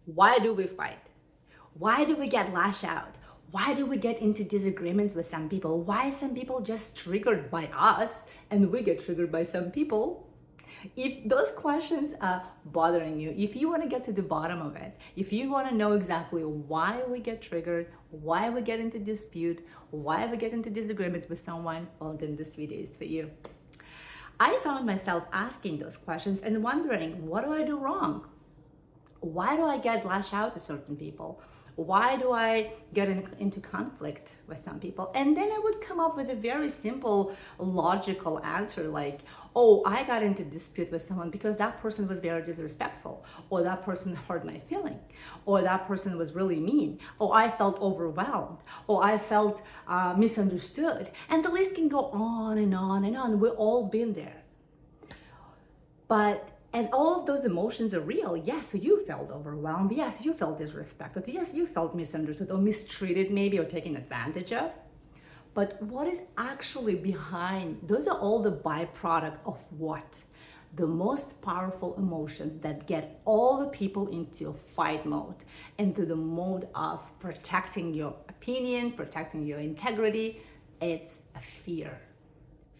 Why do we fight? Why do we get lash out? Why do we get into disagreements with some people? Why some people just triggered by us and we get triggered by some people? If those questions are bothering you, if you want to get to the bottom of it, if you want to know exactly why we get triggered, why we get into dispute, why we get into disagreements with someone, well, then this video is for you. I found myself asking those questions and wondering, what do I do wrong? Why do I get lash out to certain people? Why do I get into conflict with some people? And then I would come up with a very simple, logical answer like, oh, I got into dispute with someone because that person was very disrespectful, or that person hurt my feeling, or that person was really mean, or I felt overwhelmed, or I felt misunderstood. And the list can go on and on and on. We've all been there. And all of those emotions are real. Yes, you felt overwhelmed. Yes, you felt disrespected. Yes, you felt misunderstood or mistreated maybe, or taken advantage of. But what is actually behind, those are all the byproduct of what? The most powerful emotions that get all the people into a fight mode, into the mode of protecting your opinion, protecting your integrity. It's a fear.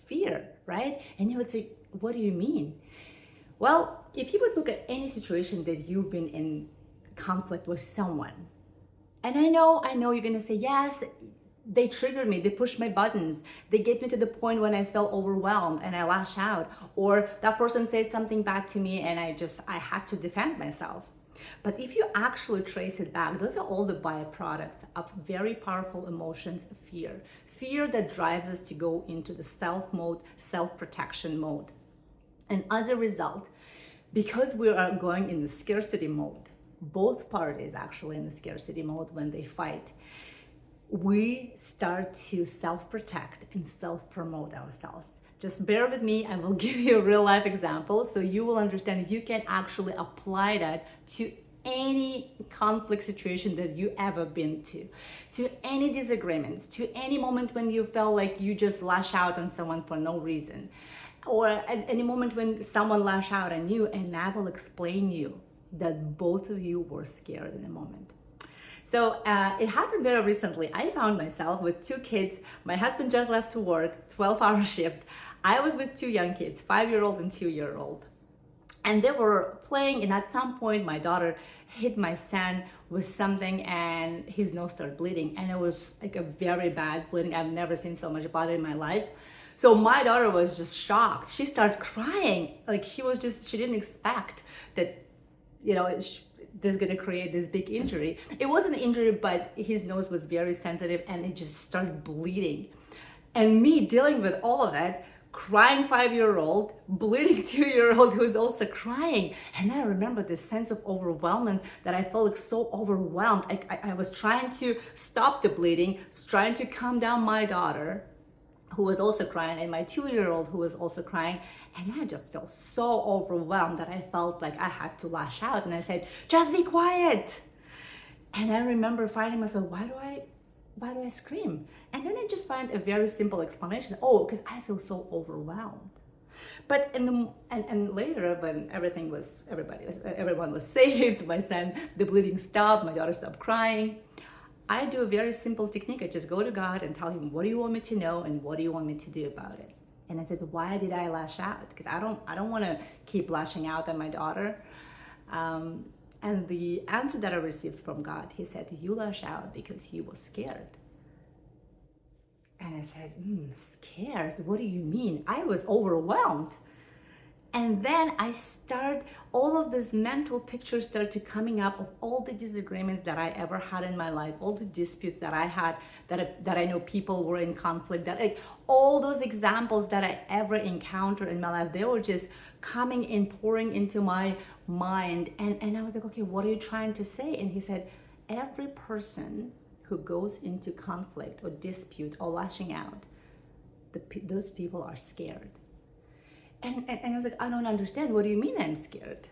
Fear, right? And you would say, what do you mean? Well, if you would look at any situation that you've been in conflict with someone, and I know you're gonna say, yes, they triggered me, they pushed my buttons, they get me to the point when I felt overwhelmed and I lash out, or that person said something bad to me and I had to defend myself. But if you actually trace it back, those are all the byproducts of very powerful emotions, fear. Fear that drives us to go into the self mode, self-protection mode. And as a result, because we are going in the scarcity mode, both parties actually in the scarcity mode when they fight, we start to self-protect and self-promote ourselves. Just bear with me, I will give you a real life example so you will understand you can actually apply that to any conflict situation that you ever been to any disagreements, to any moment when you felt like you just lash out on someone for no reason, or at any moment when someone lash out on you, and I will explain you that both of you were scared in a moment. So it happened very recently. I found myself with two kids. My husband just left to work, 12-hour shift. I was with two young kids, 5-year-old and 2-year-old. And they were playing, and at some point my daughter hit my son with something and his nose started bleeding. And it was like a very bad bleeding. I've never seen so much blood in my life. So my daughter was just shocked. She started crying. Like she didn't expect that, this is gonna create this big injury. It wasn't an injury, but his nose was very sensitive and it just started bleeding. And me dealing with all of that, crying 5-year-old, bleeding 2-year-old who's also crying. And I remember this sense of overwhelmment that I felt like so overwhelmed. I was trying to stop the bleeding, trying to calm down my daughter, who was also crying, and my 2-year-old who was also crying. And I just felt so overwhelmed that I felt like I had to lash out. And I said, just be quiet. And I remember finding myself, why do I scream? And then I just find a very simple explanation. Oh, because I feel so overwhelmed. But and later when everyone was saved, my son, the bleeding stopped, my daughter stopped crying, I do a very simple technique. I just go to God and tell him, what do you want me to know and what do you want me to do about it? And I said, why did I lash out? Because I don't want to keep lashing out at my daughter. And the answer that I received from God, he said, you lash out because you were scared. And I said, scared? What do you mean? I was overwhelmed. And then all of these mental pictures started coming up of all the disagreements that I ever had in my life, all the disputes that I had, that I know people were in conflict, all those examples that I ever encountered in my life, they were just coming and pouring into my mind. And I was like, okay, what are you trying to say? And he said, every person who goes into conflict or dispute or lashing out, those people are scared. And I was like, I don't understand. What do you mean I'm scared?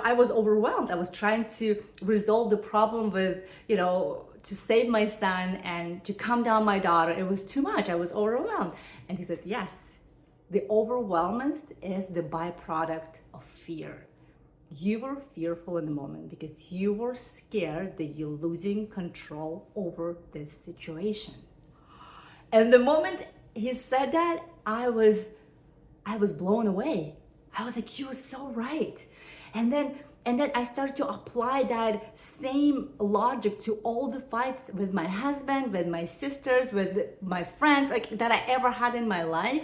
I was overwhelmed. I was trying to resolve the problem with, to save my son and to calm down my daughter. It was too much. I was overwhelmed. And he said, yes, the overwhelmment is the byproduct of fear. You were fearful in the moment because you were scared that you're losing control over this situation. And the moment he said that, I was blown away. I was like, you were so right. And then I started to apply that same logic to all the fights with my husband, with my sisters, with my friends, like that I ever had in my life.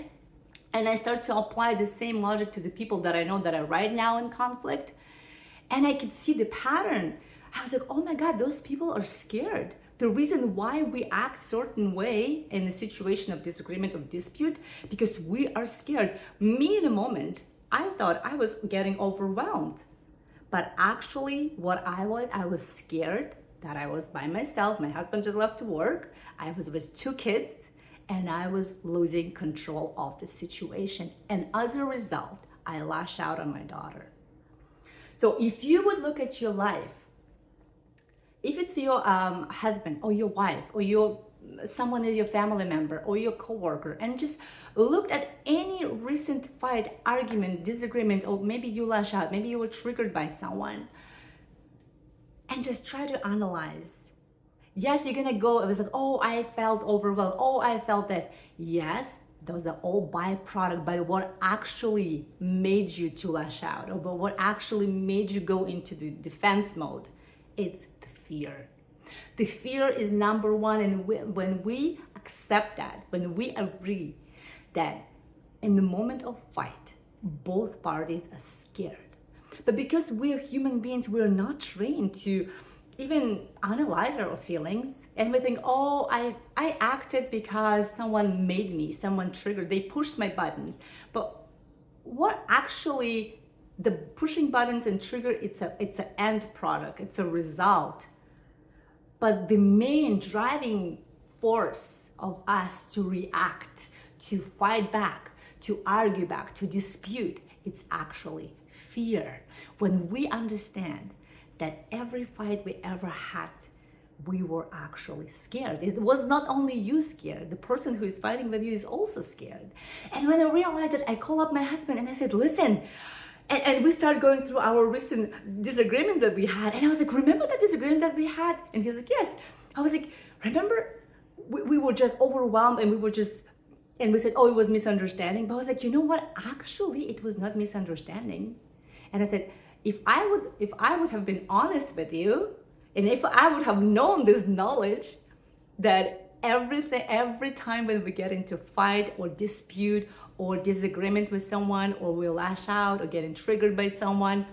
And I started to apply the same logic to the people that I know that are right now in conflict. And I could see the pattern. I was like, oh my God, those people are scared. The reason why we act certain way in a situation of disagreement or dispute, because we are scared. Me in a moment, I thought I was getting overwhelmed. But actually what I was scared that I was by myself. My husband just left to work. I was with 2 kids and I was losing control of the situation. And as a result, I lash out on my daughter. So if you would look at your life, if it's your husband or your wife or someone in your family member or your coworker, and just looked at any recent fight, argument, disagreement, or maybe you lash out, maybe you were triggered by someone, and just try to analyze. Yes, you're gonna go, it was like, oh, I felt overwhelmed, oh, I felt this. Yes, those are all byproduct, but what actually made you to lash out, or but what actually made you go into the defense mode? It's the fear. The fear is number one, and when we accept that, when we agree that in the moment of fight, both parties are scared. But because we're human beings, we're not trained to even analyze our feelings, and we think, oh, I acted because someone made me, someone triggered, they pushed my buttons. But what actually, the pushing buttons and trigger, it's an end product, it's a result. But the main driving force of us to react, to fight back, to argue back, to dispute, it's actually fear. When we understand that every fight we ever had, we were actually scared. It was not only you scared, the person who is fighting with you is also scared. And when I realized that, I called up my husband and I said, listen, and we started going through our recent disagreements that we had. And I was like, remember that disagreement that we had? And he was like, yes. I was like, remember, we were just overwhelmed and we said, oh, it was misunderstanding. But I was like, you know what? Actually, it was not misunderstanding. And I said, if I would have been honest with you, and if I would have known this knowledge that every time when we get into fight or dispute or disagreement with someone, or we lash out or getting triggered by someone,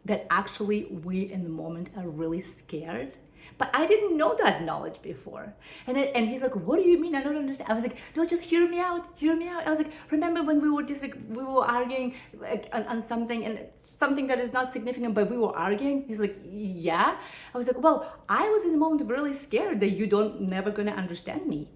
that actually we in the moment are really scared. But I didn't know that knowledge before. And he's like, what do you mean? I don't understand. I was like, no, just hear me out. I was like, remember when we were arguing on something, and something that is not significant, but we were arguing? He's like, yeah. I was like, well, I was in the moment really scared that you never gonna understand me.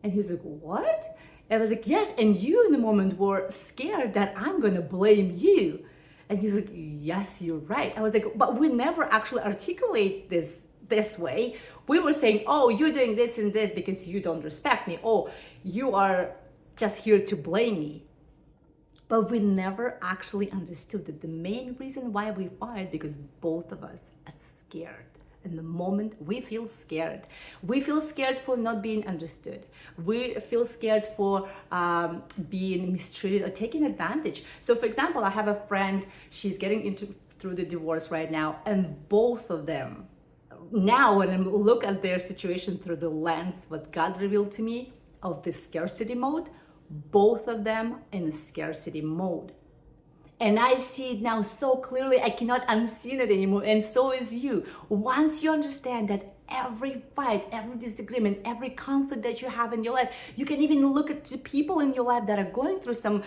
And he was like, what? And I was like, yes, and you in the moment were scared that I'm gonna blame you. And he's like, yes, you're right. I was like, but we never actually articulate this way. We were saying, oh, you're doing this and this because you don't respect me. Oh, you are just here to blame me. But we never actually understood that the main reason why we fight, because both of us are scared. In the moment, we feel scared. We feel scared for not being understood. We feel scared for being mistreated or taken advantage. So for example, I have a friend, she's getting through the divorce right now, and both of them, now when I look at their situation through the lens, what God revealed to me of the scarcity mode, both of them in a scarcity mode. And I see it now so clearly, I cannot unsee it anymore, and so is you. Once you understand that every fight, every disagreement, every conflict that you have in your life, you can even look at the people in your life that are going through some,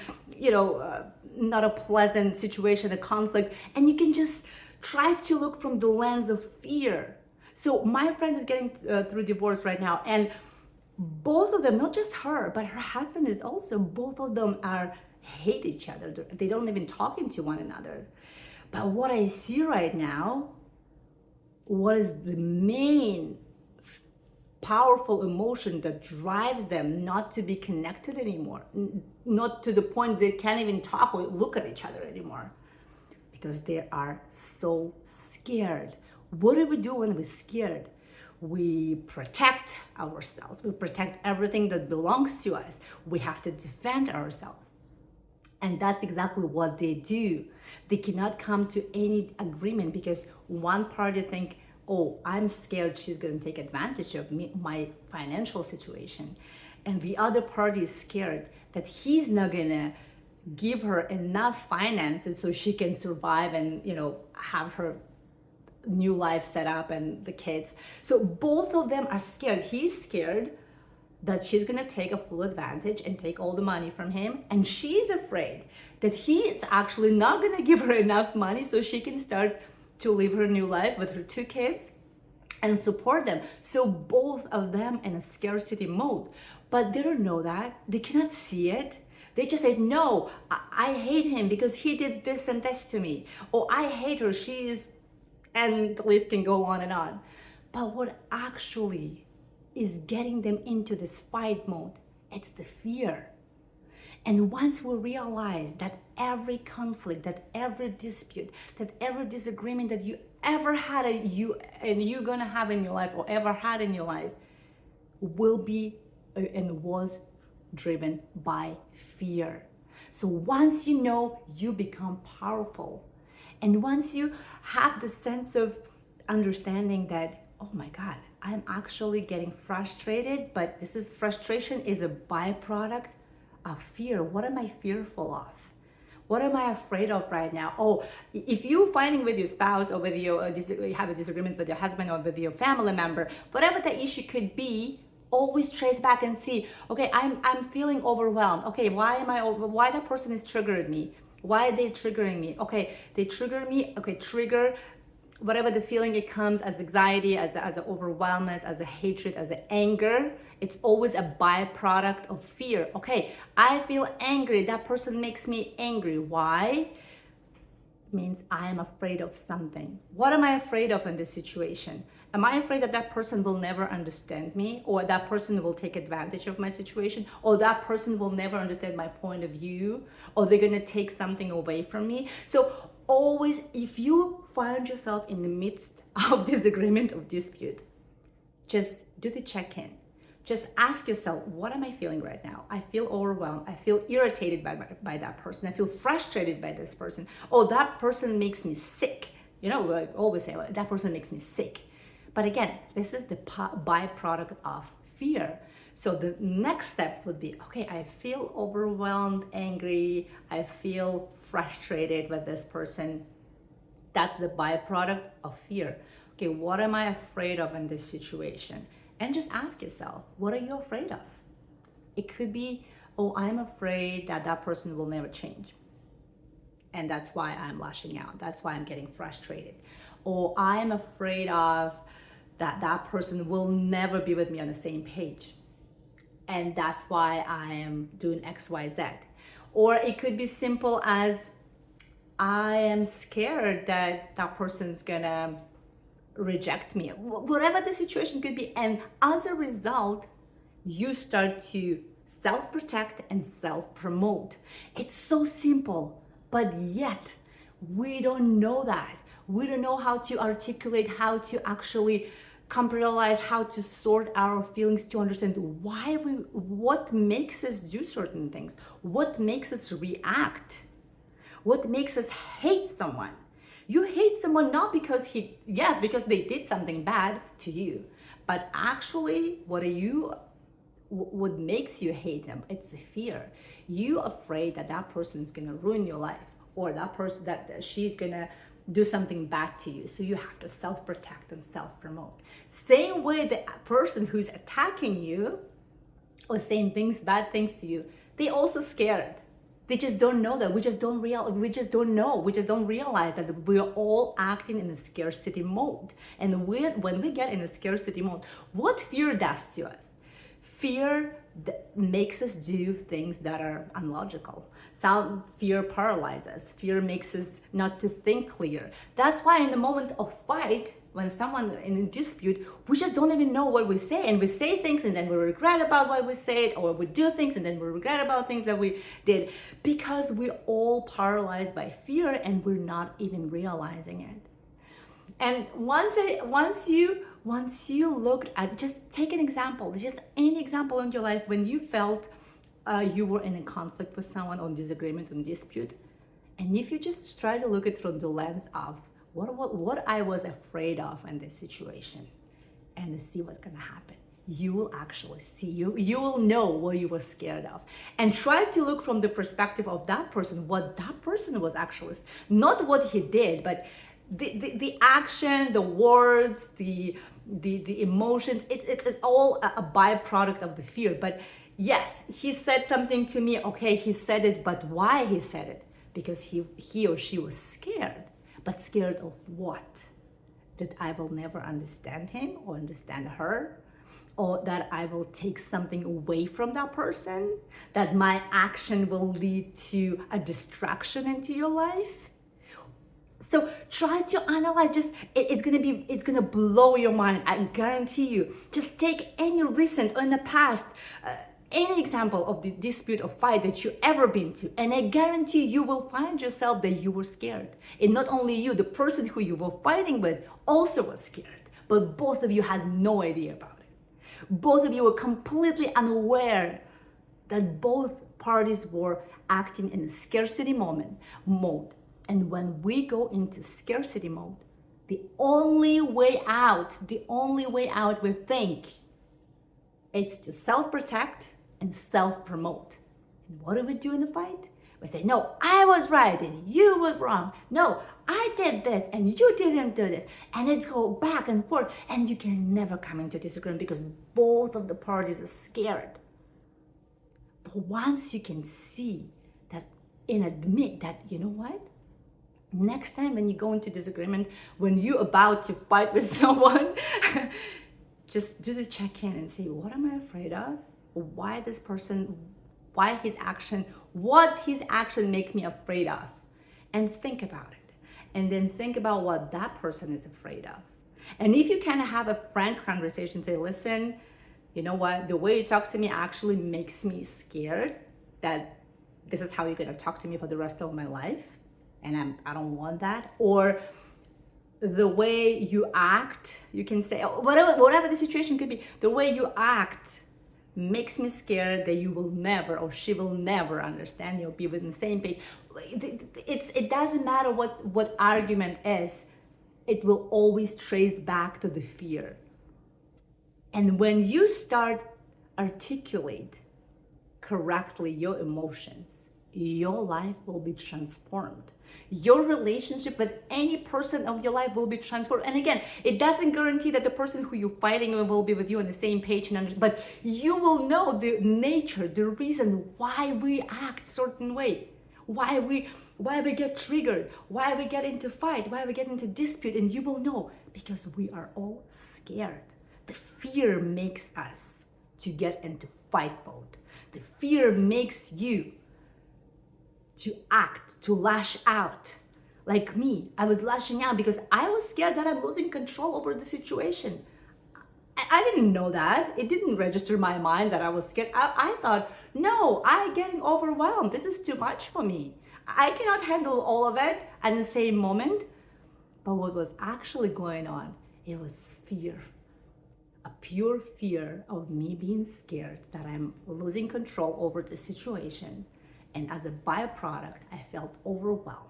not a pleasant situation, a conflict, and you can just try to look from the lens of fear. So my friend is getting through divorce right now, and both of them, not just her, but her husband is also, both of them hate each other. They don't even talk to one another. But what I see right now, what is the main powerful emotion that drives them not to be connected anymore, not to the point they can't even talk or look at each other anymore, because they are so scared. What do we do when we're scared? We protect ourselves. We protect everything that belongs to us. We have to defend ourselves. And that's exactly what they do. They cannot come to any agreement because one party think, oh, I'm scared she's going to take advantage of me, my financial situation. And the other party is scared that he's not going to give her enough finances so she can survive and, have her new life set up and the kids. So both of them are scared. He's scared that she's gonna take a full advantage and take all the money from him, and she's afraid that he's actually not gonna give her enough money so she can start to live her new life with her 2 kids and support them. So both of them in a scarcity mode, but they don't know that. They cannot see it. They just say, no, I hate him because he did this and this to me. Or I hate her, and the list can go on and on. But what actually is getting them into this fight mode, it's the fear. And once we realize that every conflict, that every dispute, that every disagreement that you ever had and you're gonna have in your life or ever had in your life will be and was driven by fear. So once you know, you become powerful. And once you have the sense of understanding that, oh my God, I'm actually getting frustrated, but frustration is a byproduct of fear. What am I fearful of? What am I afraid of right now? Oh, if you're fighting with your spouse or with you have a disagreement with your husband or with your family member, whatever the issue could be, always trace back and see, okay, I'm feeling overwhelmed. Okay, why that person is triggering me? Why are they triggering me? Okay, they trigger me. Okay, trigger whatever the feeling it comes as anxiety, as an overwhelm, as a hatred, as an anger. It's always a byproduct of fear. Okay, I feel angry. That person makes me angry. Why? Means I am afraid of something. What am I afraid of in this situation? Am I afraid that that person will never understand me, or that person will take advantage of my situation, or that person will never understand my point of view, or they're going to take something away from me? So always, if you find yourself in the midst of disagreement or dispute, just do the check-in. Just ask yourself, what am I feeling right now? I feel overwhelmed. I feel irritated by that person. I feel frustrated by this person. Oh, that person makes me sick. I always say, that person makes me sick. But again, this is the byproduct of fear. So the next step would be, okay, I feel overwhelmed, angry. I feel frustrated with this person. That's the byproduct of fear. Okay, what am I afraid of in this situation? And just ask yourself, what are you afraid of? It could be, oh, I'm afraid that that person will never change. And that's why I'm lashing out. That's why I'm getting frustrated. Or I'm afraid of that person will never be with me on the same page. And that's why I am doing X, Y, Z. Or it could be simple as, I am scared that that person's gonna reject me. Whatever the situation could be. And as a result, you start to self-protect and self-promote. It's so simple, but yet we don't know that. We don't know how to articulate, how to actually compartmentalize, how to sort our feelings, to understand what makes us do certain things, what makes us react, what makes us hate someone. You hate someone not because because they did something bad to you, but actually what makes you hate them? It's the fear. You're afraid that that person is gonna ruin your life, or that person that she's gonna do something bad to you. So you have to self-protect and self-promote. Same way, the person who's attacking you or saying bad things to you, they also scared. They just don't know that. We just don't know. We just don't realize that we're all acting in a scarcity mode. And when we get in a scarcity mode, what fear does to us? Fear makes us do things that are unlogical. Some fear paralyzes. Fear makes us not to think clear. That's why in the moment of fight, when someone in a dispute, we just don't even know what we say, and we say things and then we regret about what we said, or we do things and then we regret about things that we did, because we're all paralyzed by fear and we're not even realizing it. And once you looked at, just take an example, just any example in your life when you felt you were in a conflict with someone, on disagreement, on dispute, and if you just try to look at it from the lens of what I was afraid of in this situation, and see what's gonna happen, you will actually see, you will know what you were scared of, and try to look from the perspective of that person, what that person was actually, not what he did, but the action, the words, the emotions. It's all a byproduct of the fear. But yes, he said something to me. Okay, he said it, but why he said it? Because he or she was scared. But scared of what? That I will never understand him or understand her, or that I will take something away from that person, that my action will lead to a distraction into your life. So try to analyze, just it's gonna blow your mind, I guarantee you. Just take any recent or in the past, any example of the dispute or fight that you ever been to, and I guarantee you will find yourself that you were scared. And not only you, the person who you were fighting with also was scared, but both of you had no idea about it. Both of you were completely unaware that both parties were acting in a scarcity mode. And when we go into scarcity mode, the only way out we think, it's to self-protect and self-promote. And what do we do in the fight? We say, no, I was right and you were wrong. No, I did this and you didn't do this. And it's go back and forth, and you can never come into disagreement because both of the parties are scared. But once you can see that and admit that, you know what? Next time when you go into disagreement, when you're about to fight with someone, just do the check-in and say, what am I afraid of? Why this person, what his action make me afraid of? And think about it. And then think about what that person is afraid of. And if you can have a frank conversation, say, listen, you know what, the way you talk to me actually makes me scared that this is how you're gonna talk to me for the rest of my life. And I don't want that. Or the way you act, you can say, whatever the situation could be, the way you act makes me scared that you will never, or she will never understand you, or be within the same page. It doesn't matter what argument is, it will always trace back to the fear. And when you start articulate correctly your emotions, your life will be transformed. Your relationship with any person of your life will be transformed. And again, it doesn't guarantee that the person who you're fighting with will be with you on the same page, but you will know the nature, the reason why we act certain way, why we get triggered, why we get into fight, why we get into dispute, and you will know because we are all scared. The fear makes us to get into fight mode. The fear makes you to act, to lash out. Like me, I was lashing out because I was scared that I'm losing control over the situation. I didn't know that. It didn't register my mind that I was scared. I thought, no, I'm getting overwhelmed. This is too much for me. I cannot handle all of it at the same moment. But what was actually going on, it was fear. A pure fear of me being scared that I'm losing control over the situation. And as a byproduct, I felt overwhelmed.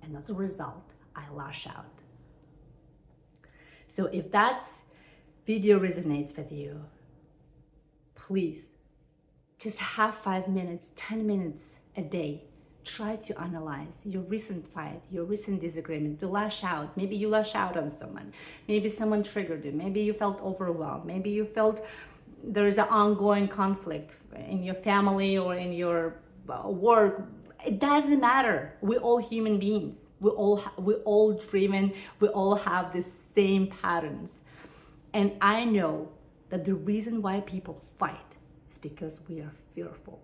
And as a result, I lash out. So if that video resonates with you, please just have 5 minutes, 10 minutes a day. Try to analyze your recent fight, your recent disagreement, to lash out. Maybe you lash out on someone. Maybe someone triggered you. Maybe you felt overwhelmed. Maybe you felt there is an ongoing conflict in your family or in your work. It doesn't matter. We're all human beings. We're all driven. We all have the same patterns. And I know that the reason why people fight is because we are fearful.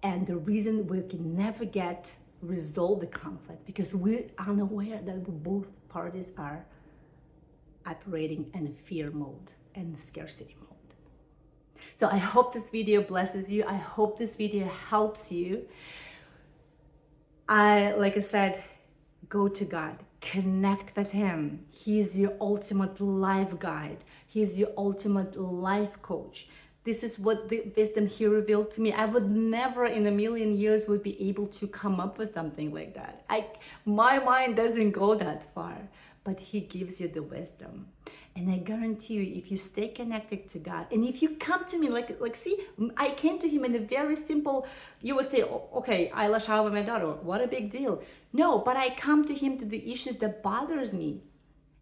And the reason we can never resolve the conflict because we're unaware that both parties are operating in fear mode and scarcity mode. So I hope this video blesses you. I hope this video helps you. Like I said, go to God, connect with Him. He's your ultimate life guide. He's your ultimate life coach. This is what the wisdom He revealed to me. I would never in a million years would be able to come up with something like that. My mind doesn't go that far, but He gives you the wisdom. And I guarantee you, if you stay connected to God, and if you come to me, like see, I came to Him in a very simple, you would say, oh, okay, I lash out with my daughter, what a big deal. No, but I come to Him to the issues that bothers me.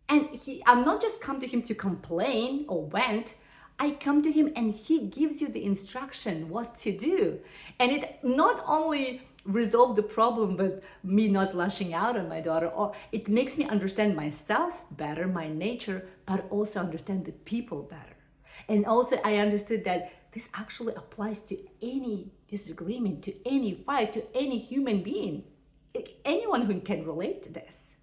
And I'm not just come to Him to complain or vent. I come to Him and He gives you the instruction what to do. And it not only resolve the problem with me not lashing out on my daughter, or it makes me understand myself better, my nature, but also understand the people better. And also I understood that this actually applies to any disagreement, to any fight, to any human being, anyone who can relate to this.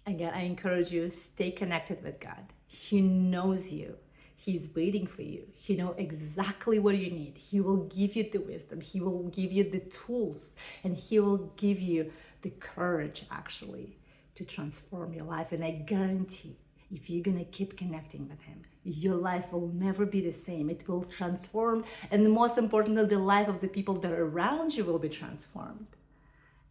Again, I encourage you, stay connected with God. He knows you. He's waiting for you. He knows exactly what you need. He will give you the wisdom. He will give you the tools, and He will give you the courage actually to transform your life. And I guarantee, if you're gonna keep connecting with Him, your life will never be the same. It will transform, and most importantly, the life of the people that are around you will be transformed.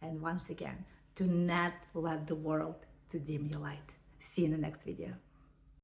And once again, do not let the world to dim your light. See you in the next video.